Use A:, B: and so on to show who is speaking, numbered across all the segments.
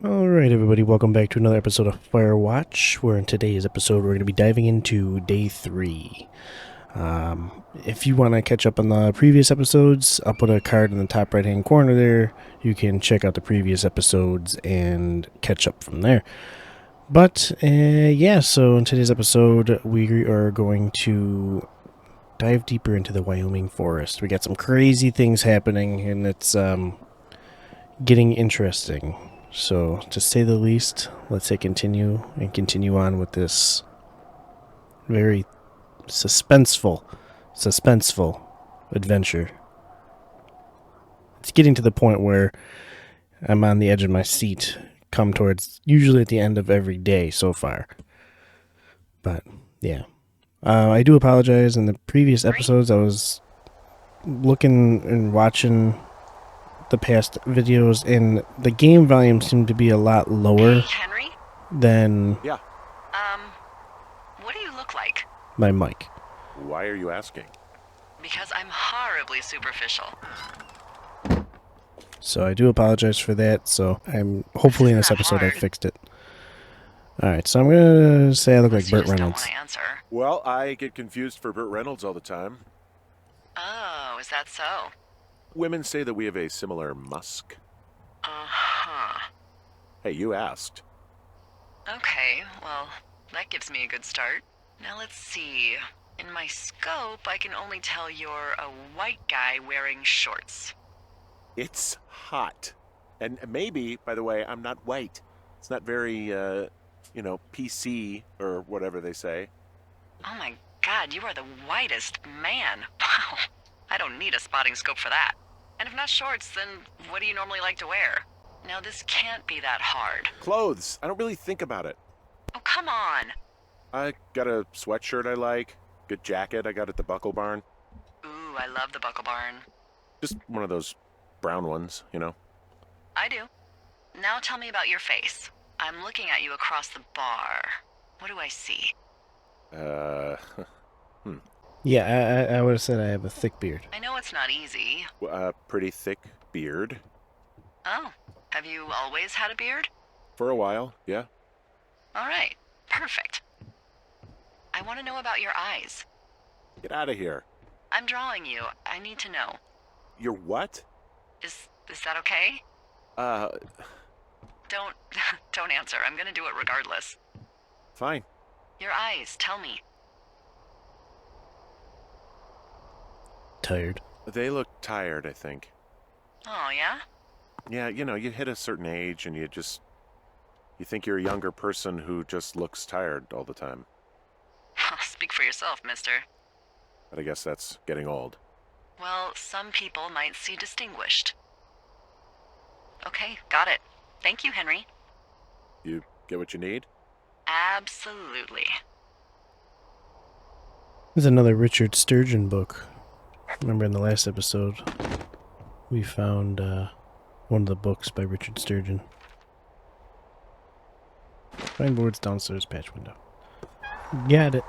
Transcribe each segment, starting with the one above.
A: Alright, everybody, welcome back to another episode of Firewatch, where in today's episode we're going to be diving into Day 3. If you want to catch up on the previous episodes, I'll put a card in the top right-hand corner there. You can check out the previous episodes and catch up from there. But, yeah, so in today's episode, we are going to dive deeper into the Wyoming forest. We got some crazy things happening, and it's getting interesting. So, to say the least, let's say continue on with this very suspenseful adventure. It's getting to the point where I'm on the edge of my seat, come towards usually at the end of every day so far. But, yeah. I do apologize. In the previous episodes, I was looking and watching the past videos, and the game volume seemed to be a lot lower
B: Hey, Henry?
A: than
C: Yeah.
B: What do you look like?
A: my mic.
C: Why are you asking?
B: Because I'm horribly superficial.
A: So I do apologize for that. So I'm hopefully in this
B: Isn't that
A: episode I
B: hard?
A: fixed it. Alright, so I'm gonna say I look like
B: Unless you
A: Burt
B: just don't
A: Reynolds.
B: want to answer.
C: Well, I get confused for Burt Reynolds all the time.
B: Oh, is that so?
C: Women say that we have a similar musk.
B: Uh-huh.
C: Hey, you asked.
B: Okay, well, that gives me a good start. Now let's see. In my scope, I can only tell you're a white guy wearing shorts.
C: It's hot. And maybe, by the way, I'm not white. It's not very, PC or whatever they say.
B: Oh my god, you are the whitest man. Wow. I don't need a spotting scope for that. And if not shorts, then what do you normally like to wear? Now this can't be that hard.
C: Clothes. I don't really think about it.
B: Oh, come on.
C: I got a sweatshirt I like. Good jacket I got at the Buckle Barn.
B: Ooh, I love the Buckle Barn.
C: Just one of those brown ones, you know.
B: I do. Now tell me about your face. I'm looking at you across the bar. What do I see?
A: Yeah, I would have said I have a thick beard.
B: I know it's not easy.
C: A pretty thick beard.
B: Oh, have you always had a beard?
C: For a while, yeah.
B: All right, perfect. I want to know about your eyes.
C: Get out of here.
B: I'm drawing you. I need to know.
C: You're what?
B: Is that okay? Don't don't answer. I'm gonna do it regardless.
C: Fine.
B: Your eyes, tell me.
A: Tired.
C: They look tired, I think.
B: Oh, yeah?
C: Yeah, you hit a certain age and you think you're a younger person who just looks tired all the time.
B: Speak for yourself, mister.
C: But I guess that's getting old.
B: Well, some people might see distinguished. Okay, got it. Thank you, Henry.
C: You get what you need?
B: Absolutely.
A: There's another Richard Sturgeon book. Remember in the last episode, we found one of the books by Richard Sturgeon. Find boards downstairs patch window. Got it.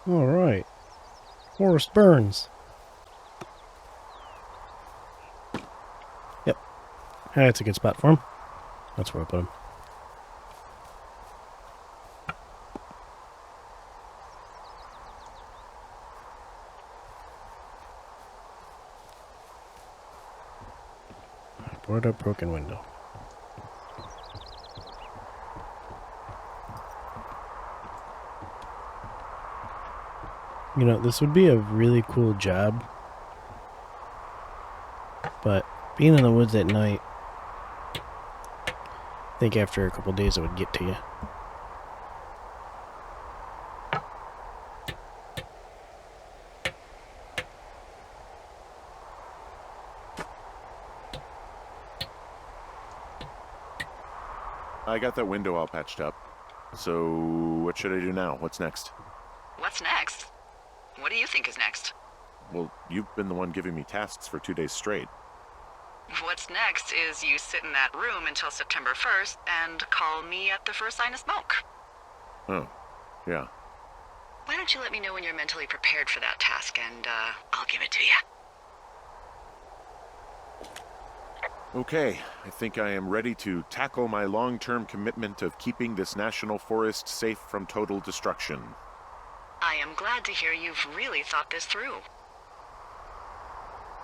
A: Alright. Forest Burns. Yep. That's a good spot for him. That's where I put him. Board up broken window. You know, this would be a really cool job, but being in the woods at night, I think after a couple days it would get to you.
C: I got that window all patched up. So, what should I do now? What's next?
B: What's next? What do you think is next?
C: Well, you've been the one giving me tasks for 2 days straight.
B: What's next is you sit in that room until September 1st and call me at the first sign of smoke.
C: Oh, yeah.
B: Why don't you let me know when you're mentally prepared for that task, and I'll give it to you.
C: Okay, I think I am ready to tackle my long-term commitment of keeping this national forest safe from total destruction.
B: I am glad to hear you've really thought this through.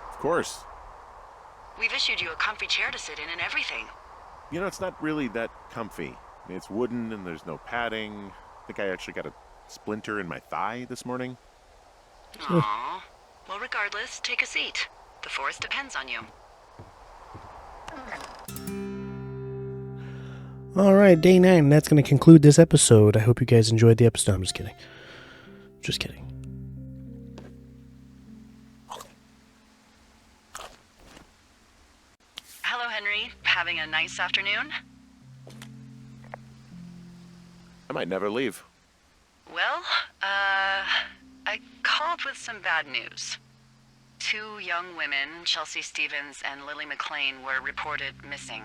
C: Of course.
B: We've issued you a comfy chair to sit in and everything.
C: You know, it's not really that comfy. It's wooden and there's no padding. I think I actually got a splinter in my thigh this morning.
B: Aww. Well, regardless, take a seat. The forest depends on you.
A: All right, day 9. That's going to conclude this episode. I hope you guys enjoyed the episode. I'm just kidding. Just kidding.
B: Hello, Henry. Having a nice afternoon?
C: I might never leave.
B: Well, I called with some bad news. 2 young women, Chelsea Stevens and Lily McLean, were reported missing.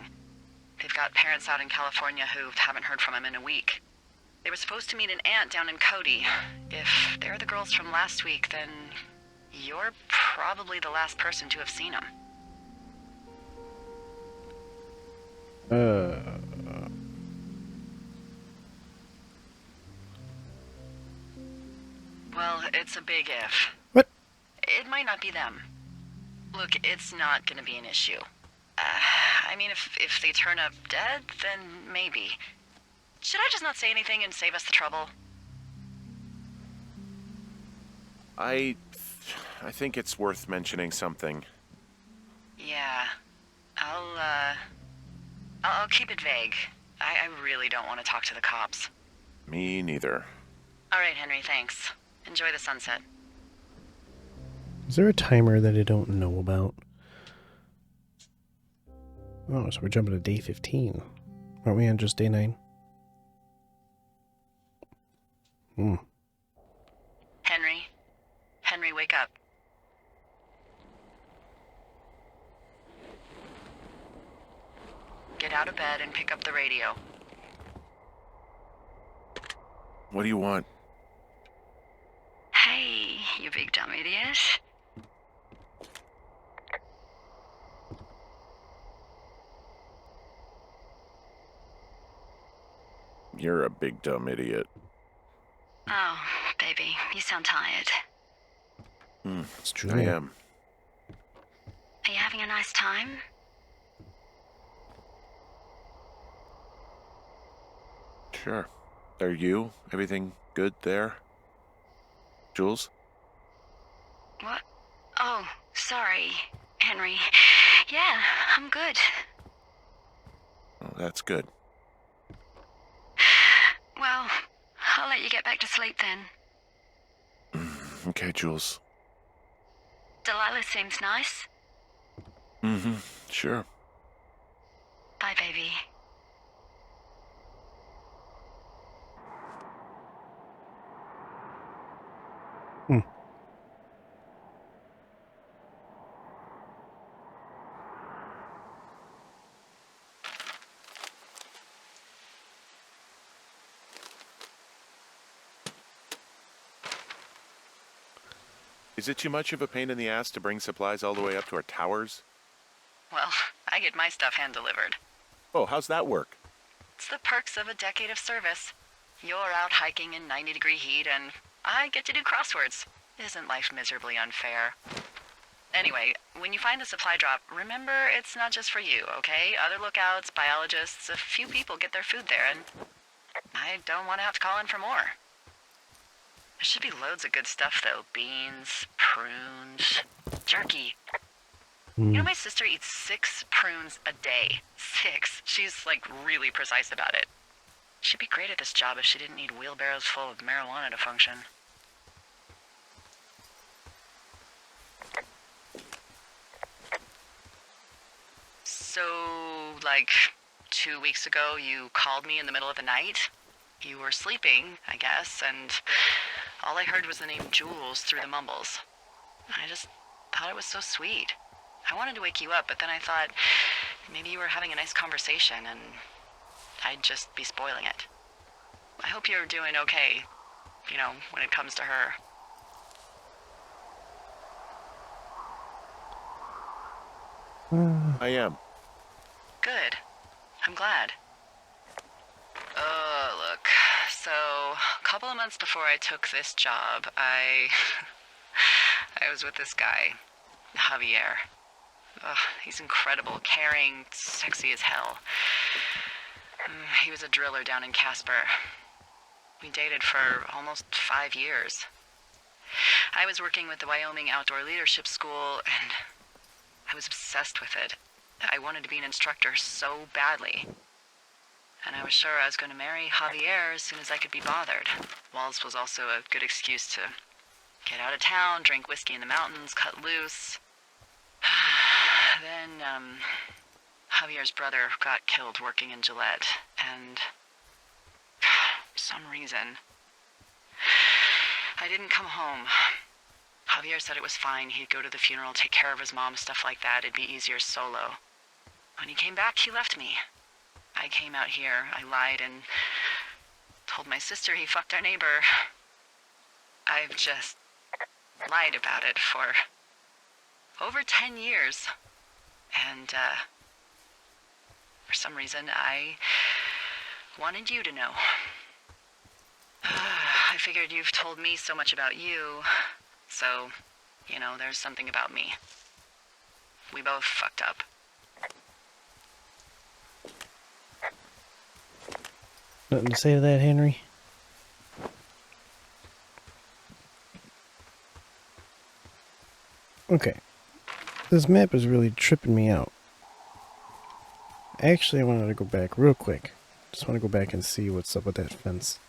B: They've got parents out in California who haven't heard from them in a week. They were supposed to meet an aunt down in Cody. If they're the girls from last week, then you're probably the last person to have seen them. Well, it's a big if.
A: What?
B: It might not be them. Look, it's not gonna be an issue. I mean, if they turn up dead, then maybe. Should I just not say anything and save us the trouble?
C: I think it's worth mentioning something.
B: Yeah. I'll keep it vague. I really don't want to talk to the cops.
C: Me neither.
B: All right, Henry, thanks. Enjoy the sunset.
A: Is there a timer that I don't know about? Oh, so we're jumping to day 15. Aren't we on just day 9?
B: Henry, wake up. Get out of bed and pick up the radio.
C: What do you want?
B: Hey, you big dumb idiot.
C: You're a big dumb idiot.
B: Oh, baby, you sound tired.
A: It's true.
C: I am.
B: Are you having a nice time?
C: Sure. Are you? Everything good there? Jules?
B: What? Oh, sorry, Henry. Yeah, I'm good.
C: Oh, that's good.
B: Well, I'll let you get back to sleep then.
C: Okay, Jules.
B: Delilah seems nice.
C: Sure.
B: Bye, baby.
C: Is it too much of a pain in the ass to bring supplies all the way up to our towers?
B: Well, I get my stuff hand-delivered.
C: Oh, how's that work?
B: It's the perks of a decade of service. You're out hiking in 90-degree heat, and I get to do crosswords. Isn't life miserably unfair? Anyway, when you find a supply drop, remember it's not just for you, okay? Other lookouts, biologists, a few people get their food there, and I don't want to have to call in for more. There should be loads of good stuff, though. Beans, prunes, jerky. You know, my sister eats 6 prunes a day. 6. She's, like, really precise about it. She'd be great at this job if she didn't need wheelbarrows full of marijuana to function. So, like, 2 weeks ago you called me in the middle of the night. You were sleeping, I guess, and all I heard was the name Jules through the mumbles. I just thought it was so sweet. I wanted to wake you up, but then I thought maybe you were having a nice conversation and I'd just be spoiling it. I hope you're doing okay, you know, when it comes to her.
C: I am.
B: Good. I'm glad. Look. So, a couple of months before I took this job, I was with this guy, Javier. Ugh, he's incredible, caring, sexy as hell. He was a driller down in Casper. We dated for almost 5 years. I was working with the Wyoming Outdoor Leadership School, and I was obsessed with it. I wanted to be an instructor so badly. And I was sure I was going to marry Javier as soon as I could be bothered. Walls was also a good excuse to get out of town, drink whiskey in the mountains, cut loose. Then, Javier's brother got killed working in Gillette, and for some reason, I didn't come home. Javier said it was fine. He'd go to the funeral, take care of his mom, stuff like that. It'd be easier solo. When he came back, he left me. I came out here, I lied, and told my sister he fucked our neighbor. I've just lied about it for over 10 years. And, for some reason, I wanted you to know. I figured you've told me so much about you, so, you know, there's something about me. We both fucked up.
A: Nothing to say to that, Henry? Okay. This map is really tripping me out. Actually, I wanted to go back real quick. Just want to go back and see what's up with that fence.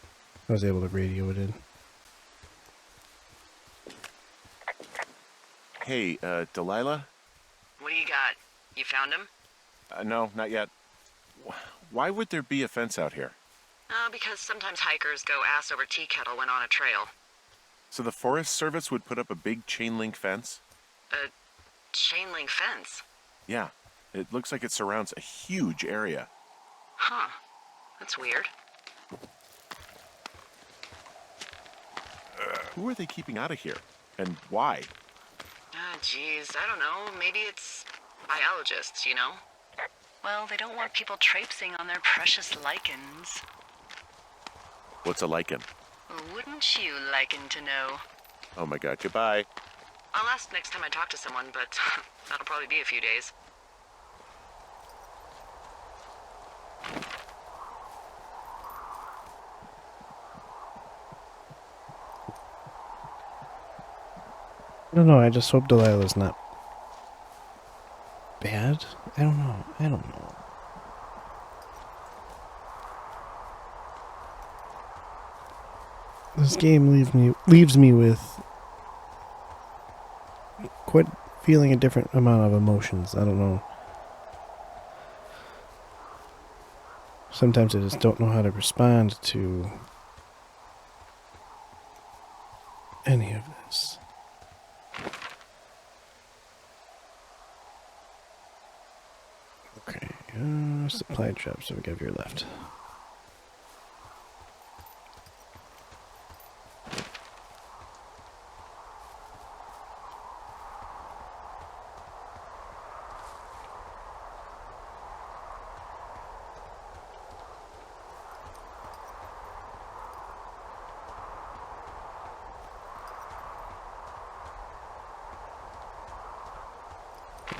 A: I was able to radio it in.
C: Hey, Delilah?
B: What do you got? You found him?
C: No, not yet. Why would there be a fence out here?
B: Because sometimes hikers go ass over tea kettle when on a trail.
C: So the Forest Service would put up a big chain link fence?
B: A chain link fence?
C: Yeah. It looks like it surrounds a huge area.
B: Huh. That's weird.
C: Who are they keeping out of here? And why?
B: Geez, I don't know. Maybe it's biologists, you know? Well, they don't want people traipsing on their precious lichens.
C: What's a lichen?
B: Wouldn't you liken to know?
C: Oh my god, goodbye.
B: I'll ask next time I talk to someone, but that'll probably be a few days.
A: I don't know, I just hope Delilah's not bad. I don't know. This game leaves me with quite feeling a different amount of emotions. I don't know. Sometimes I just don't know how to respond to any of this. Okay, supply drop, so we got your left.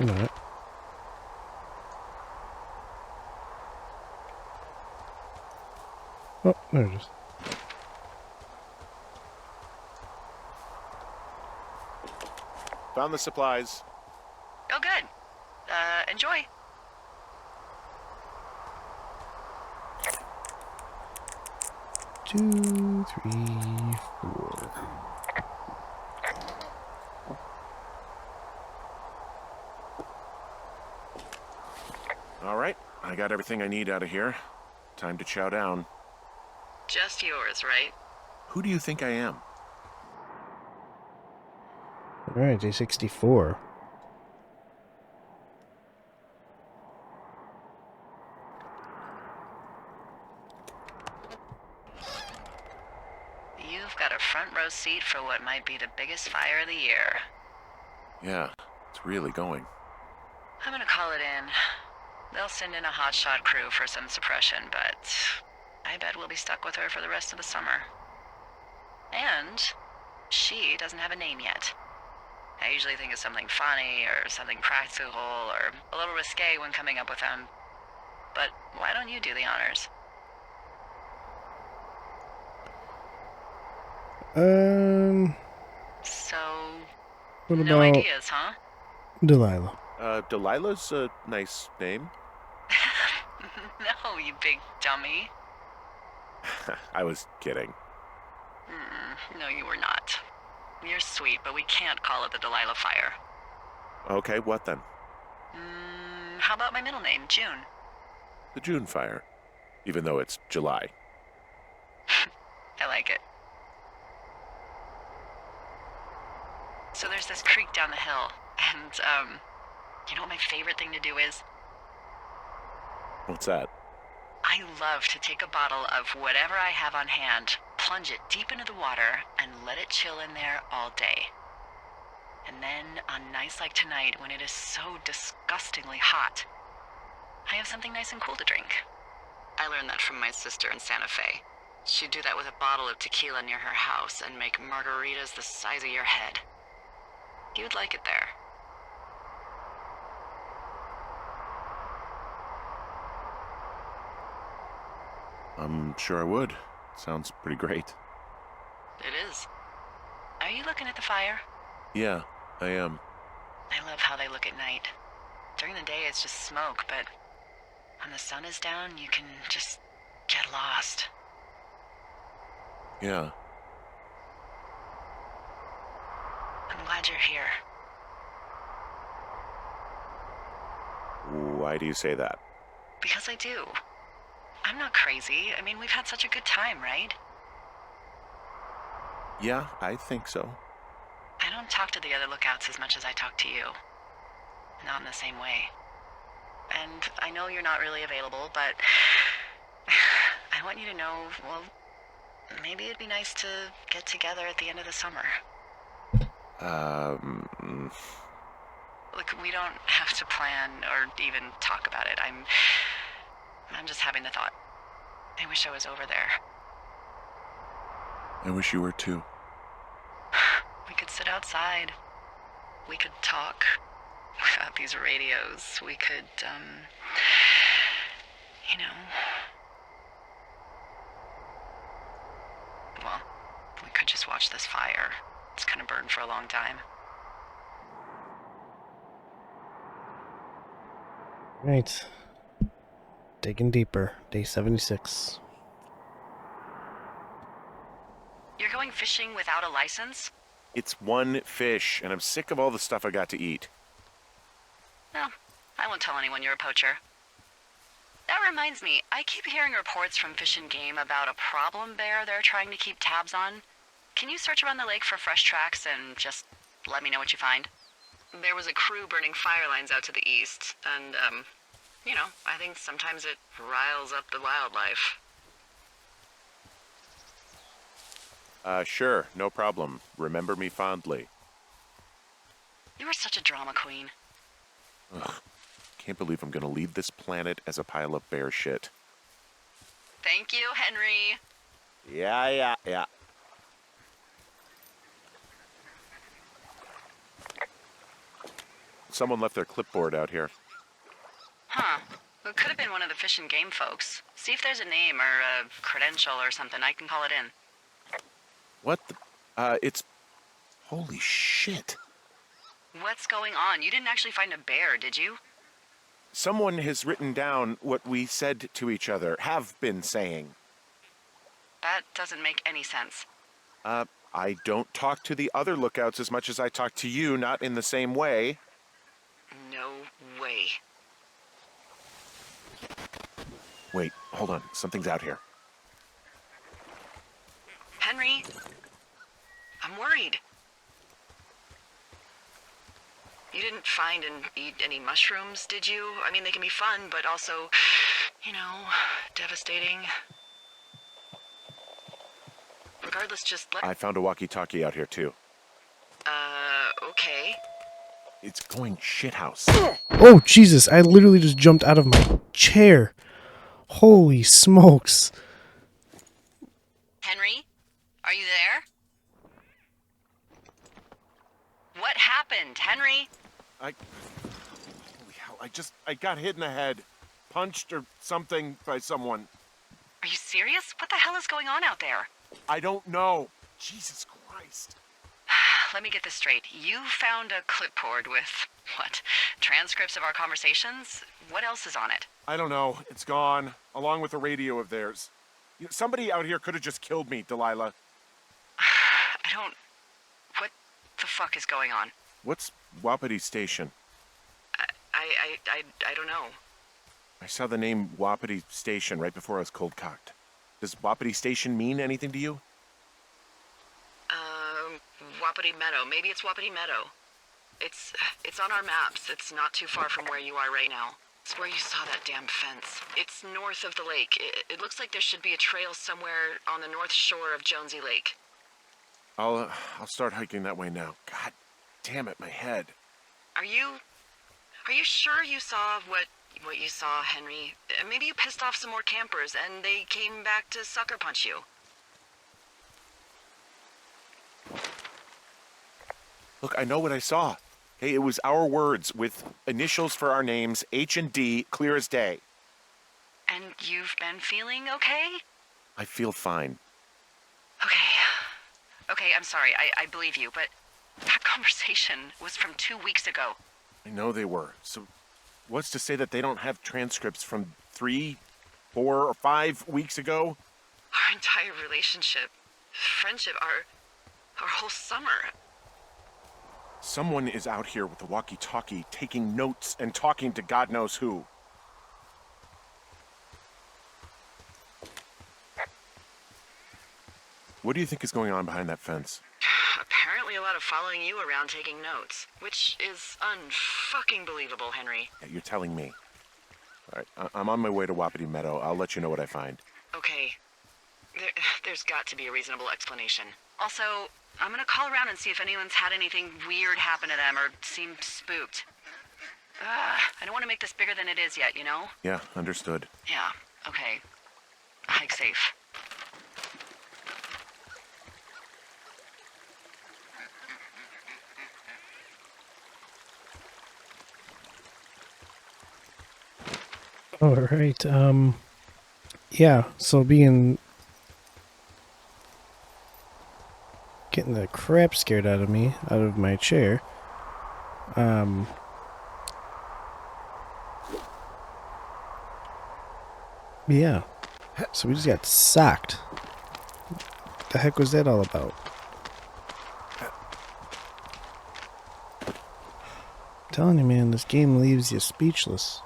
A: Alright. Oh, there it is.
C: Found the supplies.
B: Oh, good. Enjoy.
A: Two, three, four.
C: All right, I got everything I need out of here. Time to chow down.
B: Just yours, right?
C: Who do you think I am?
A: Alright, day 64.
B: You've got a front row seat for what might be the biggest fire of the year.
C: Yeah, it's really going.
B: I'm gonna call it in. They'll send in a hotshot crew for some suppression, but I bet we'll be stuck with her for the rest of the summer. And she doesn't have a name yet. I usually think of something funny or something practical or a little risque when coming up with them. But why don't you do the honors? So,
A: What
B: no
A: about
B: ideas, huh?
A: Delilah?
C: Delilah's a nice name.
B: No, you big dummy.
C: I was kidding.
B: No, you were not. You're sweet, but we can't call it the Delilah Fire.
C: Okay, what then?
B: How about my middle name, June?
C: The June fire. Even though it's July.
B: I like it. So there's this creek down the hill, and, you know what my favorite thing to do is?
C: What's that?
B: I love to take a bottle of whatever I have on hand, plunge it deep into the water, and let it chill in there all day. And then, on nights like tonight, when it is so disgustingly hot, I have something nice and cool to drink. I learned that from my sister in Santa Fe. She'd do that with a bottle of tequila near her house and make margaritas the size of your head. You'd like it there.
C: I'm sure I would. Sounds pretty great.
B: It is. Are you looking at the fire?
C: Yeah, I am.
B: I love how they look at night. During the day, it's just smoke, but when the sun is down, you can just get lost.
C: Yeah.
B: I'm glad you're here.
C: Why do you say that?
B: Because I do. I'm not crazy. I mean, we've had such a good time, right?
C: Yeah, I think so.
B: I don't talk to the other lookouts as much as I talk to you. Not in the same way. And I know you're not really available, but I want you to know, well, maybe it'd be nice to get together at the end of the summer. Look, we don't have to plan or even talk about it. I'm just having the thought. I wish I was over there.
C: I wish you were too.
B: We could sit outside. We could talk without these radios. We could, you know... Well, we could just watch this fire. It's gonna burn for a long time.
A: Right. Digging deeper. Day 76.
B: You're going fishing without a license?
C: It's one fish, and I'm sick of all the stuff I got to eat.
B: No, I won't tell anyone you're a poacher. That reminds me, I keep hearing reports from Fish and Game about a problem bear they're trying to keep tabs on. Can you search around the lake for fresh tracks and just let me know what you find? There was a crew burning fire lines out to the east, and, you know, I think sometimes it riles up the wildlife.
C: Sure, no problem. Remember me fondly.
B: You were such a drama queen.
C: Ugh. Can't believe I'm gonna leave this planet as a pile of bear shit.
B: Thank you, Henry.
C: Yeah. Someone left their clipboard out here.
B: Huh. It could have been one of the Fish and Game folks. See if there's a name or a credential or something. I can call it in.
C: What the... it's... Holy shit.
B: What's going on? You didn't actually find a bear, did you?
C: Someone has written down what we said to each other, have been saying.
B: That doesn't make any sense.
C: I don't talk to the other lookouts as much as I talk to you, not in the same way.
B: No way.
C: Wait, hold on. Something's out here.
B: Henry, I'm worried. You didn't find and eat any mushrooms, did you? I mean, they can be fun, but also, devastating. Regardless, just let...
C: I found a walkie-talkie out here, too.
B: Okay.
C: It's going shithouse.
A: Oh, Jesus, I literally just jumped out of my chair. Holy smokes.
B: Henry, are you there? What happened, Henry?
C: Holy hell, I got hit in the head. Punched or something by someone.
B: Are you serious? What the hell is going on out there?
C: I don't know. Jesus Christ.
B: Let me get this straight. You found a clipboard with, what, transcripts of our conversations? What else is on it?
C: I don't know. It's gone, along with the radio of theirs. Somebody out here could have just killed me, Delilah.
B: What the fuck is going on?
C: What's Wapiti Station?
B: I don't know.
C: I saw the name Wapiti Station right before I was cold-cocked. Does Wapiti Station mean anything to you?
B: Wapiti Meadow. Maybe it's Wapiti Meadow. It's on our maps. It's not too far from where you are right now. It's where you saw that damn fence. It's north of the lake. It looks like there should be a trail somewhere on the north shore of Jonesy Lake.
C: I'll start hiking that way now. God damn it, my head.
B: Are you sure you saw what you saw, Henry? Maybe you pissed off some more campers and they came back to sucker punch you.
C: Look, I know what I saw. Hey, it was our words with initials for our names, H and D, clear as day.
B: And you've been feeling okay?
C: I feel fine.
B: Okay, I'm sorry. I believe you, but that conversation was from 2 weeks ago.
C: I know they were. So what's to say that they don't have transcripts from 3, 4, or 5 weeks ago?
B: Our entire relationship, friendship, our whole summer.
C: Someone is out here with a walkie-talkie taking notes and talking to God knows who. What do you think is going on behind that fence?
B: Apparently a lot of following you around taking notes, which is unfucking believable, Henry.
C: Yeah, you're telling me. All right, I'm on my way to Wapiti Meadow. I'll let you know what I find.
B: Okay. There's got to be a reasonable explanation. Also, I'm gonna call around and see if anyone's had anything weird happen to them or seemed spooked. I don't want to make this bigger than it is yet, you know?
C: Yeah, understood.
B: Yeah, okay. Hike safe.
A: All right. Yeah, so getting the crap scared out of me, out of my chair. Yeah. So we just got socked. What the heck was that all about? I'm telling you, man, this game leaves you speechless.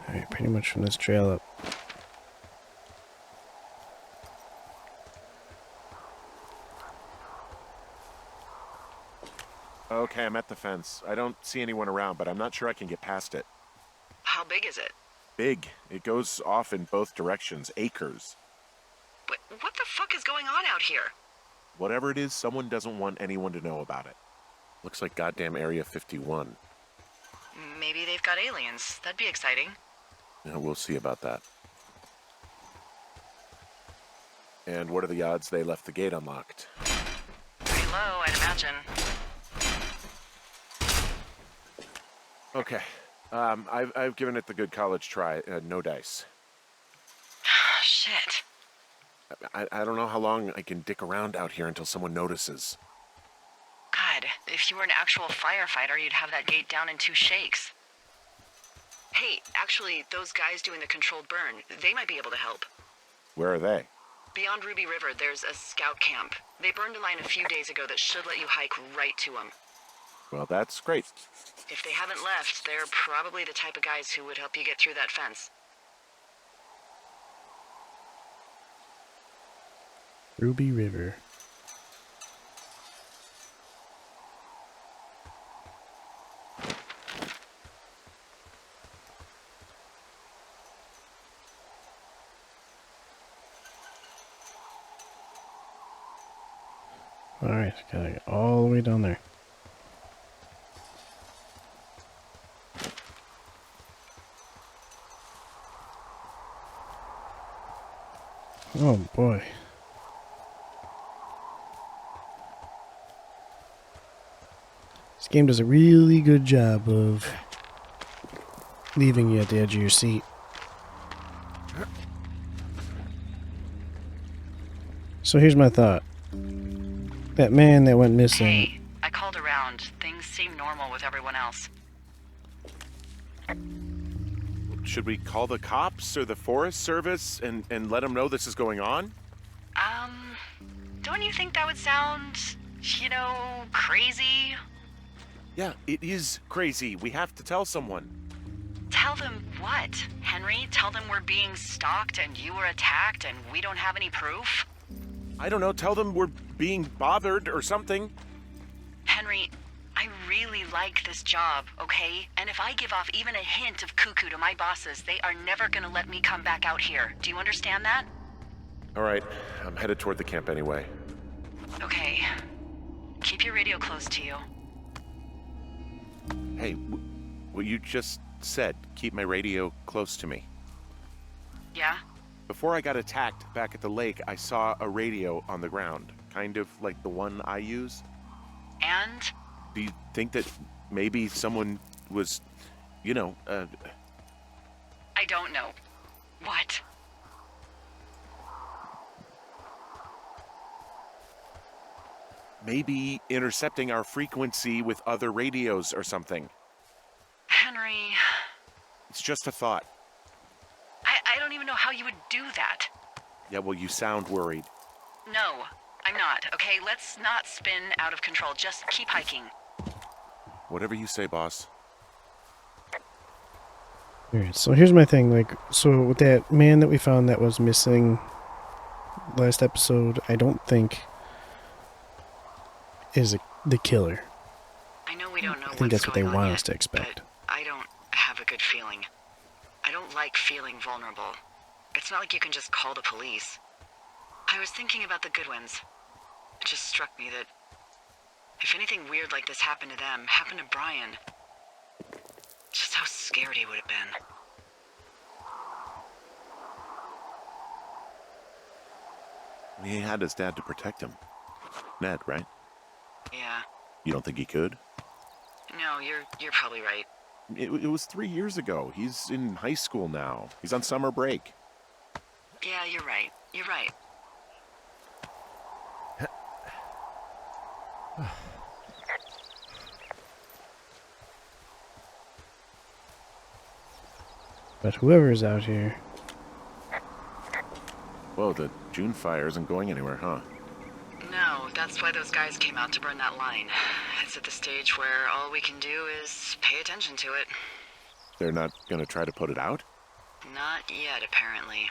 A: Alright, pretty much from this trail up.
C: Okay, I'm at the fence. I don't see anyone around, but I'm not sure I can get past it.
B: How big is it?
C: Big. It goes off in both directions. Acres.
B: But what the fuck is going on out here?
C: Whatever it is, someone doesn't want anyone to know about it. Looks like goddamn Area 51.
B: Maybe they've got aliens. That'd be exciting.
C: Yeah, we'll see about that. And what are the odds they left the gate unlocked?
B: Pretty low, I'd imagine.
C: Okay. I've given it the good college try. No dice.
B: Shit.
C: I don't know how long I can dick around out here until someone notices.
B: God, if you were an actual firefighter, you'd have that gate down in 2 shakes. Hey, actually, those guys doing the controlled burn, they might be able to help.
C: Where are they?
B: Beyond Ruby River, there's a scout camp. They burned a line a few days ago that should let you hike right to them.
C: Well, that's great.
B: If they haven't left, they're probably the type of guys who would help you get through that fence.
A: Ruby River. Alright, gotta get all the way down there. Oh boy. This game does a really good job of leaving you at the edge of your seat. So here's my thought. That man that went missing...
B: Hey, I called around. Things seem normal with everyone else.
C: Should we call the cops or the Forest Service and let them know this is going on?
B: Don't you think that would sound, you know, crazy?
C: Yeah, it is crazy. We have to tell someone.
B: Tell them what, Henry? Tell them we're being stalked and you were attacked and we don't have any proof?
C: I don't know, tell them we're being bothered or something.
B: Henry, I really like this job, okay? And if I give off even a hint of cuckoo to my bosses, they are never gonna let me come back out here. Do you understand that?
C: All right, I'm headed toward the camp anyway.
B: Okay. Keep your radio close to you.
C: Hey, what you just said, keep my radio close to me.
B: Yeah?
C: Before I got attacked back at the lake, I saw a radio on the ground, kind of like the one I use.
B: And?
C: Do you think that maybe someone was, you know,
B: I don't know. What?
C: maybe intercepting our frequency with other radios or something?
B: Henry...
C: It's just a thought.
B: I don't even know how you would do that.
C: Yeah, well, you sound worried.
B: No, I'm not, okay? Let's not spin out of control. Just keep hiking.
C: Whatever you say, boss.
A: Alright, so here's my thing, like, so with that man that we found that was missing last episode, I don't think is the killer.
B: I know we don't know
A: I think that's what they want us to expect.
B: But I don't have a good feeling. I don't like feeling vulnerable. It's not like you can just call the police. I was thinking about the Goodwins. It just struck me that if anything weird like this happened to them, happened to Brian, just how scared he would have been.
C: He had his dad to protect him. Ned, right?
B: Yeah.
C: You don't think he could?
B: No, you're probably right.
C: It was 3 years ago. He's in high school now. He's on summer break.
B: Yeah, you're right. You're right.
A: But whoever's out here...
C: Whoa, the June fire isn't going anywhere, huh?
B: No, that's why those guys came out to burn that line. It's at the stage where all we can do is pay attention to it.
C: They're not gonna try to put it out?
B: Not yet, apparently.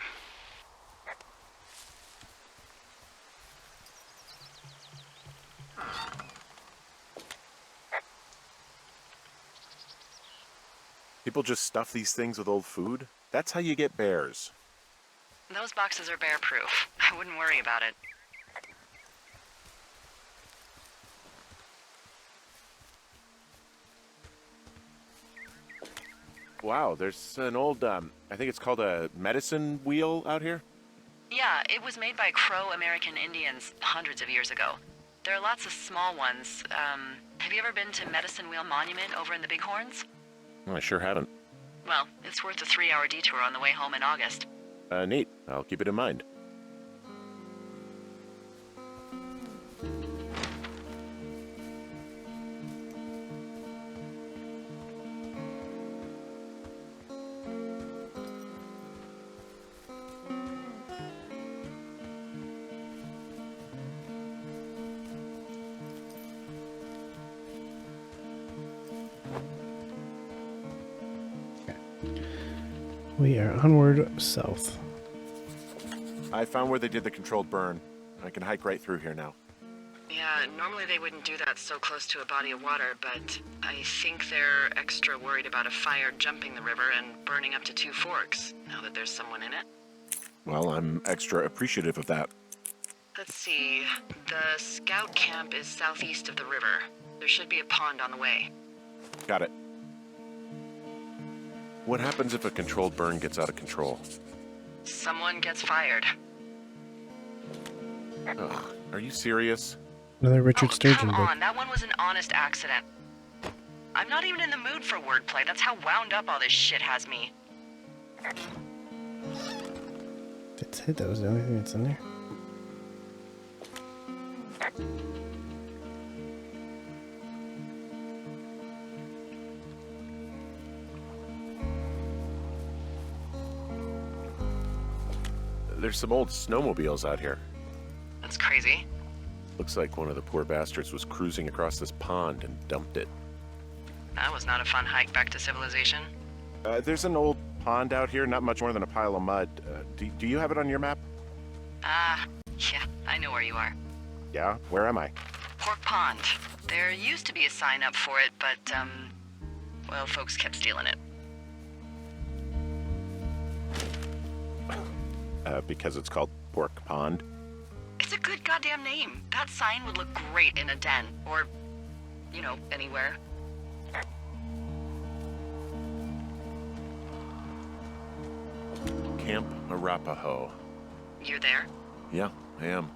C: People just stuff these things with old food? That's how you get bears.
B: Those boxes are bear-proof. I wouldn't worry about it.
C: Wow, there's an old, I think it's called a medicine wheel out here?
B: Yeah, it was made by Crow American Indians hundreds of years ago. There are lots of small ones. Have you ever been to Medicine Wheel Monument over in the Bighorns?
C: I sure haven't.
B: Well, it's worth a 3-hour detour on the way home in August.
C: Neat. I'll keep it in mind.
A: We are onward south.
C: I found where they did the controlled burn. I can hike right through here now.
B: Yeah, normally they wouldn't do that so close to a body of water, but I think they're extra worried about a fire jumping the river and burning up to 2 forks, now that there's someone in it.
C: Well, I'm extra appreciative of that.
B: Let's see. The scout camp is southeast of the river. There should be a pond on the way.
C: Got it. What happens if a controlled burn gets out of control?
B: Someone gets fired.
C: Ugh, are you serious?
A: Another Richard Sturgeon
B: come
A: book.
B: on. That one was an honest accident. I'm not even in the mood for wordplay. That's how wound up all this shit has me.
A: That's it. That was the only thing that's in there.
C: There's some old snowmobiles out here.
B: That's crazy.
C: Looks like one of the poor bastards was cruising across this pond and dumped it.
B: That was not a fun hike back to civilization.
C: There's an old pond out here, not much more than a pile of mud. Do you have it on your map?
B: Yeah, I know where you are.
C: Yeah? Where am I?
B: Pork Pond. There used to be a sign up for it, but, well, folks kept stealing it.
C: Because it's called Pork Pond.
B: It's a good goddamn name. That sign would look great in a den, or, you know, anywhere.
C: Camp Arapaho.
B: You're there?
C: Yeah, I am.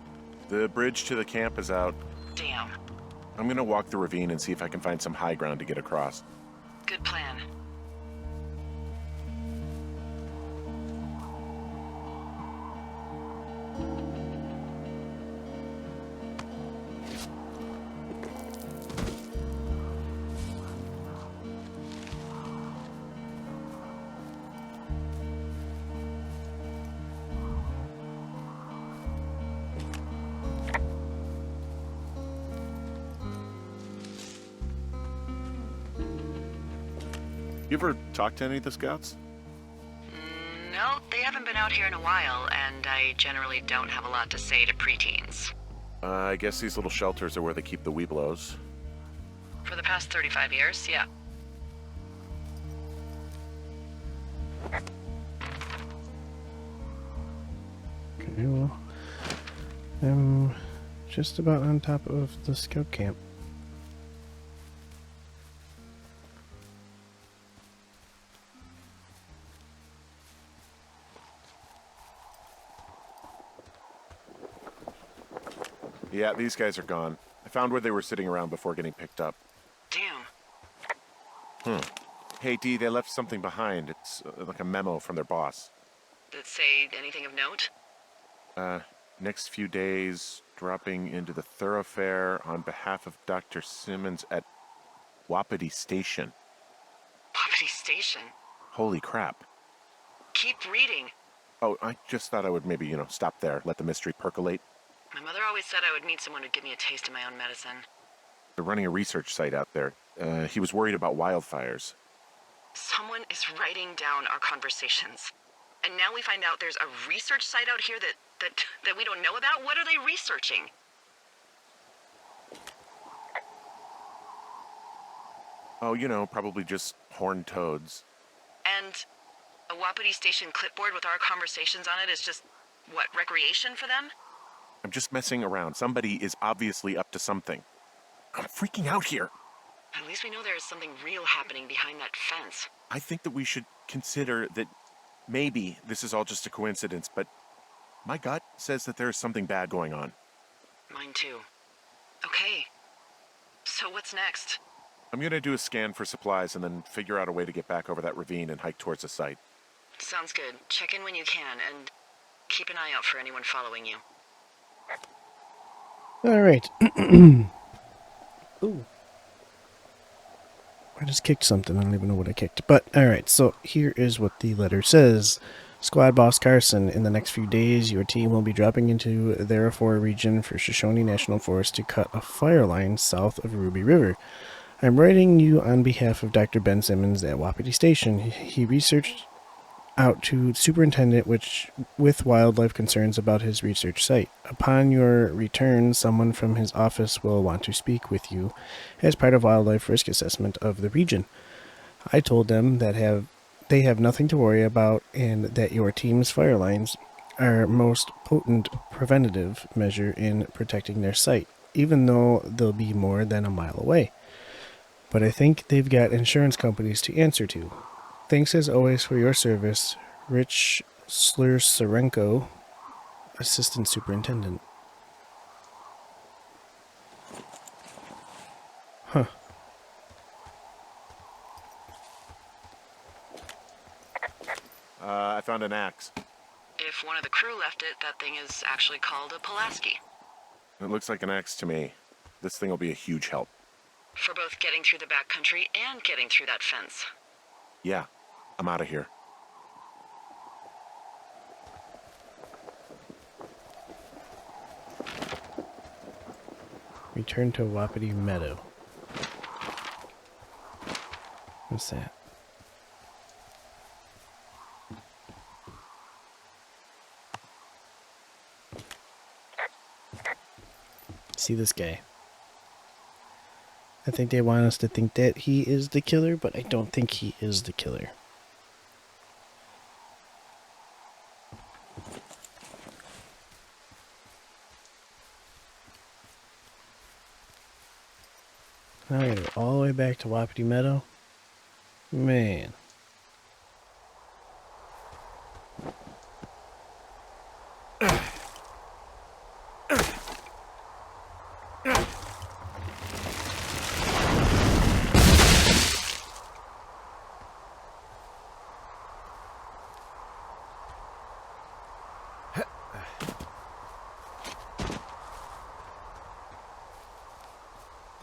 C: The bridge to the camp is out.
B: Damn.
C: I'm gonna walk the ravine and see if I can find some high ground to get across.
B: Good plan.
C: You ever talk to any of the scouts?
B: No, they haven't been out here in a while, and I generally don't have a lot to say to preteens.
C: I guess these little shelters are where they keep the weeblos.
B: For the past 35 years, yeah.
A: Okay, well, I'm just about on top of the scout camp.
C: Yeah, these guys are gone. I found where they were sitting around before getting picked up.
B: Damn.
C: Hey, Dee, they left something behind. It's like a memo from their boss.
B: Did it say anything of note?
C: Next few days, dropping into the thoroughfare on behalf of Dr. Simmons at Wapiti Station.
B: Wapiti Station?
C: Holy crap.
B: Keep reading.
C: Oh, I just thought I would maybe, stop there, let the mystery percolate.
B: My mother always said I would meet someone who'd give me a taste of my own medicine.
C: They're running a research site out there. He was worried about wildfires.
B: Someone is writing down our conversations. And now we find out there's a research site out here that we don't know about? What are they researching?
C: Oh, probably just horned toads.
B: And a Wapiti Station clipboard with our conversations on it is just, what, recreation for them?
C: I'm just messing around. Somebody is obviously up to something. I'm freaking out here.
B: At least we know there is something real happening behind that fence.
C: I think that we should consider that maybe this is all just a coincidence, but my gut says that there is something bad going on.
B: Mine too. Okay. So what's next?
C: I'm going to do a scan for supplies and then figure out a way to get back over that ravine and hike towards the site.
B: Sounds good. Check in when you can, and keep an eye out for anyone following you.
A: Alright. Ooh. I just kicked something. I don't even know what I kicked. But, alright, so here is what the letter says. Squad Boss Carson, in the next few days, your team will be dropping into the Therefore region for Shoshone National Forest to cut a fire line south of Ruby River. I'm writing you on behalf of Dr. Ben Simmons at Wapiti Station. He researched out to superintendent with wildlife concerns about his research site. Upon your return, someone from his office will want to speak with you as part of wildlife risk assessment of the region. I told them that they have nothing to worry about and that your team's fire lines are most potent preventative measure in protecting their site, even though they'll be more than a mile away. But I think they've got insurance companies to answer to. Thanks as always for your service, Rich Slursarenko, Assistant Superintendent. Huh.
C: I found an axe.
B: If one of the crew left it, that thing is actually called a Pulaski.
C: It looks like an axe to me. This thing will be a huge help.
B: For both getting through the backcountry and getting through that fence.
C: Yeah, I'm out of here.
A: Return to Wapiti Meadow. What's that? See this guy. I think they want us to think that he is the killer, but I don't think he is the killer. Now I gotta go all the way back to Wapiti Meadow. Man.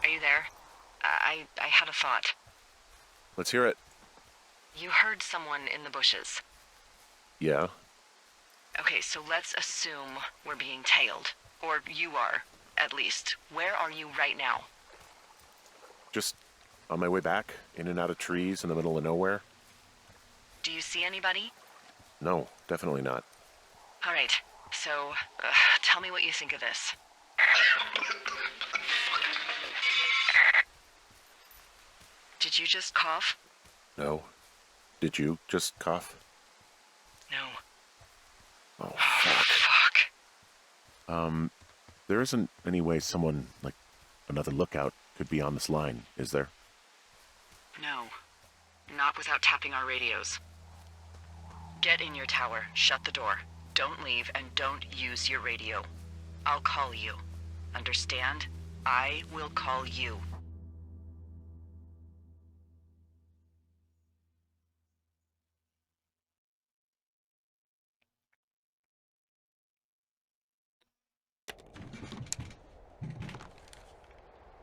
B: Are you there? I had a thought.
C: Let's hear it.
B: You heard someone in the bushes.
C: Yeah?
B: Okay, so let's assume we're being tailed. Or you are, at least. Where are you right now?
C: Just on my way back, in and out of trees in the middle of nowhere.
B: Do you see anybody?
C: No, definitely not.
B: All right, so tell me what you think of this. Did you just cough?
C: No. Did you just cough?
B: No.
C: Oh,
B: Oh,
C: fuck.
B: fuck.
C: There isn't any way someone, like another lookout, could be on this line, is there?
B: No. Not without tapping our radios. Get in your tower, shut the door. Don't leave, and don't use your radio. I'll call you. Understand? I will call you.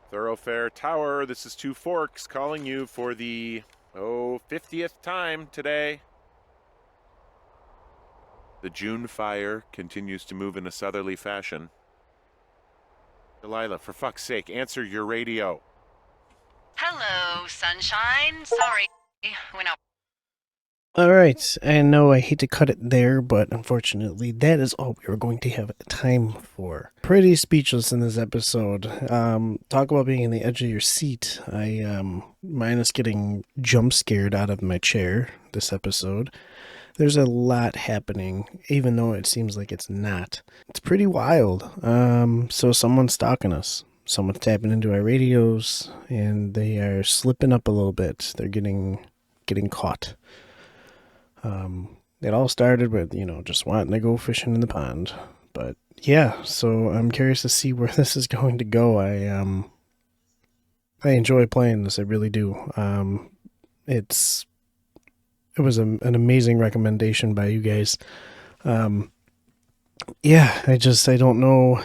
C: Thoroughfare Tower, this is Two Forks calling you for the, 50th time today. The June fire continues to move in a southerly fashion. Delilah, for fuck's sake, answer your radio.
B: Hello, sunshine. Sorry. Went out.
A: Alright, I know I hate to cut it there, but unfortunately that is all we were going to have time for. Pretty speechless in this episode. Talk about being in the edge of your seat. Minus getting jump scared out of my chair this episode. There's a lot happening, even though it seems like it's not. It's pretty wild. So someone's stalking us. Someone's tapping into our radios, and they are slipping up a little bit. They're getting caught. It all started with, just wanting to go fishing in the pond. But yeah, so I'm curious to see where this is going to go. I enjoy playing this, I really do. It was an amazing recommendation by you guys. Yeah, I don't know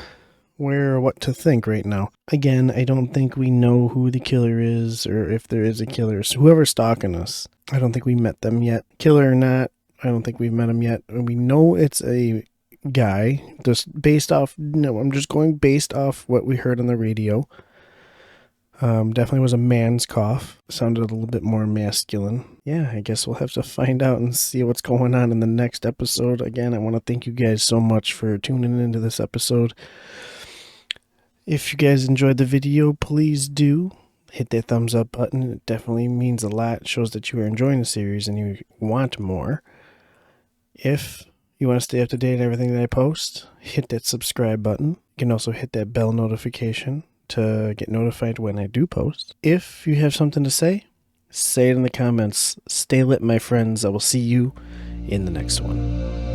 A: where or what to think right now. Again, I don't think we know who the killer is, or if there is a killer. So whoever's stalking us, I don't think we met them yet. Killer or not, I don't think we've met him yet. And we know it's a guy, just based off, I'm just going based off what we heard on the radio. Definitely was a man's cough. Sounded a little bit more masculine. Yeah, I guess we'll have to find out and see what's going on in the next episode. Again, I want to thank you guys so much for tuning into this episode. If you guys enjoyed the video, please do hit that thumbs up button. It definitely means a lot. It shows that you are enjoying the series and you want more. If you want to stay up to date on everything that I post, hit that subscribe button. You can also hit that bell notification to get notified when I do post. If you have something to say it in the comments. Stay lit, my friends. I will see you in the next one.